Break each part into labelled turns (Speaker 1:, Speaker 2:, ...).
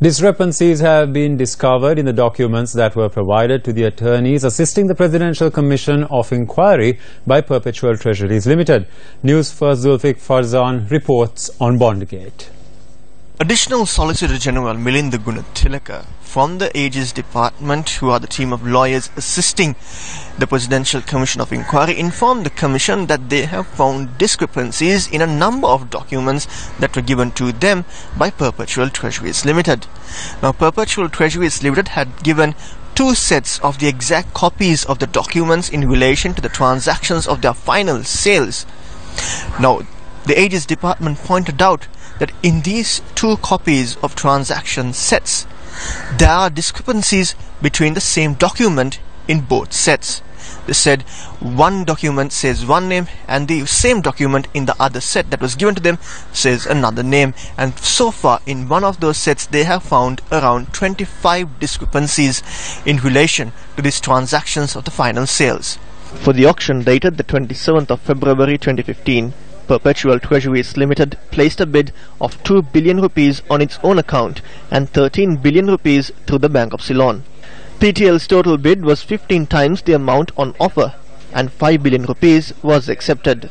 Speaker 1: Discrepancies have been discovered in the documents that were provided to the attorneys assisting the Presidential Commission of Inquiry by Perpetual Treasuries Limited. Newsfirst.lk reports on Bondgate.
Speaker 2: Additional Solicitor General Milinda Gunatilaka from the Aegis Department, who are the team of lawyers assisting the Presidential Commission of Inquiry, informed the Commission that they have found discrepancies in a number of documents that were given to them by Perpetual Treasuries Limited. Now, Perpetual Treasuries Limited had given two sets of the exact copies of the documents in relation to the transactions of their final sales. Now, the Aegis Department pointed out that in these two copies of transaction sets, there are discrepancies between the same document in both sets. They said one document says one name and the same document in the other set that was given to them says another name, and so far in one of those sets they have found around 25 discrepancies in relation to these transactions of the final sales. For the auction dated the 27th of February 2015, Perpetual Treasuries Limited placed a bid of 2 billion rupees on its own account and 13 billion rupees through the Bank of Ceylon. PTL's total bid was 15 times the amount on offer, and 5 billion rupees was accepted.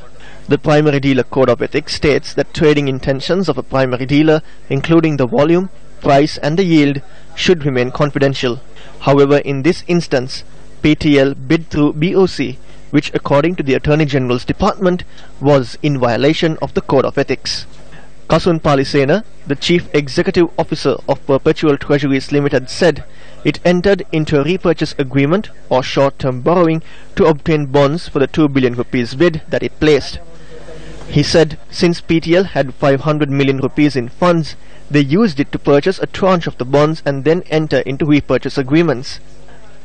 Speaker 2: The Primary Dealer Code of Ethics states that trading intentions of a primary dealer, including the volume, price and the yield, should remain confidential. However, in this instance, PTL bid through BOC, which according to the Attorney General's Department was in violation of the Code of Ethics. Kasun Palisena, the Chief Executive Officer of Perpetual Treasuries Limited, said it entered into a repurchase agreement or short-term borrowing to obtain bonds for the 2 billion rupees bid that it placed. He said since PTL had 500 million rupees in funds, they used it to purchase a tranche of the bonds and then enter into repurchase agreements.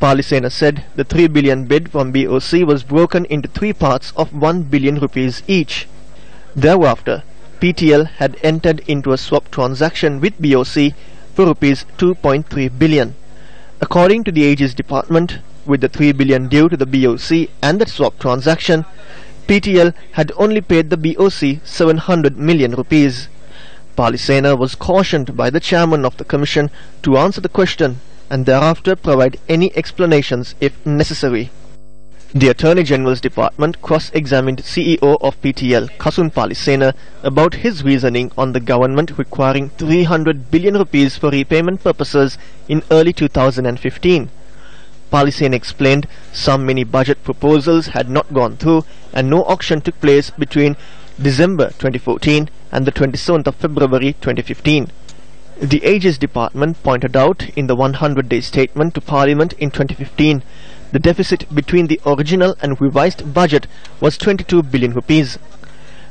Speaker 2: Palisena said the 3 billion bid from BOC was broken into three parts of 1 billion rupees each. Thereafter, PTL had entered into a swap transaction with BOC for rupees 2.3 billion. According to the Aegis Department, with the 3 billion due to the BOC and the swap transaction, PTL had only paid the BOC 700 million rupees. Palisena was cautioned by the chairman of the commission to answer the question and thereafter provide any explanations if necessary. The Attorney General's Department cross-examined CEO of PTL, Kasun Palisena, about his reasoning on the government requiring 300 billion rupees for repayment purposes in early 2015. Palisena explained some mini budget proposals had not gone through and no auction took place between December 2014 and the 27th of February 2015. The Aegis Department pointed out in the 100-day statement to Parliament in 2015 the deficit between the original and revised budget was 22 billion rupees.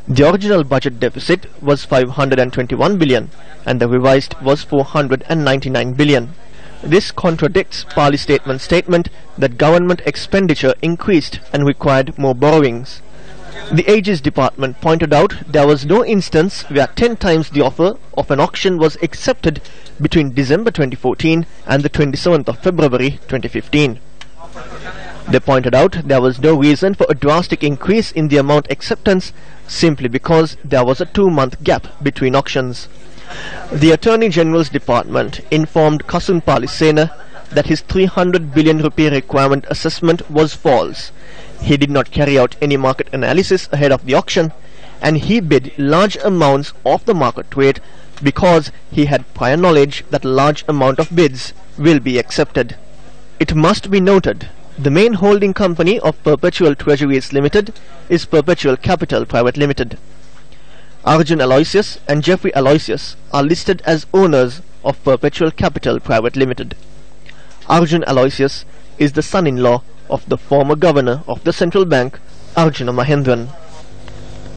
Speaker 2: The original budget deficit was 521 billion and the revised was 499 billion. This contradicts Palisena's statement that government expenditure increased and required more borrowings. The Aegis Department pointed out there was no instance where 10 times the offer of an auction was accepted between December 2014 and the 27th of February 2015. They pointed out there was no reason for a drastic increase in the amount acceptance simply because there was a 2-month gap between auctions. The Attorney General's Department informed Kasun Palisena that his 300 billion rupee requirement assessment was false. He did not carry out any market analysis ahead of the auction, and he bid large amounts off the market rate because he had prior knowledge that a large amount of bids will be accepted. It must be noted, the main holding company of Perpetual Treasuries Limited is Perpetual Capital Private Limited. Arjun Aloysius and Jeffrey Aloysius are listed as owners of Perpetual Capital Private Limited. Arjun Aloysius is the son-in-law of the former governor of the central bank, Arjuna Mahendran.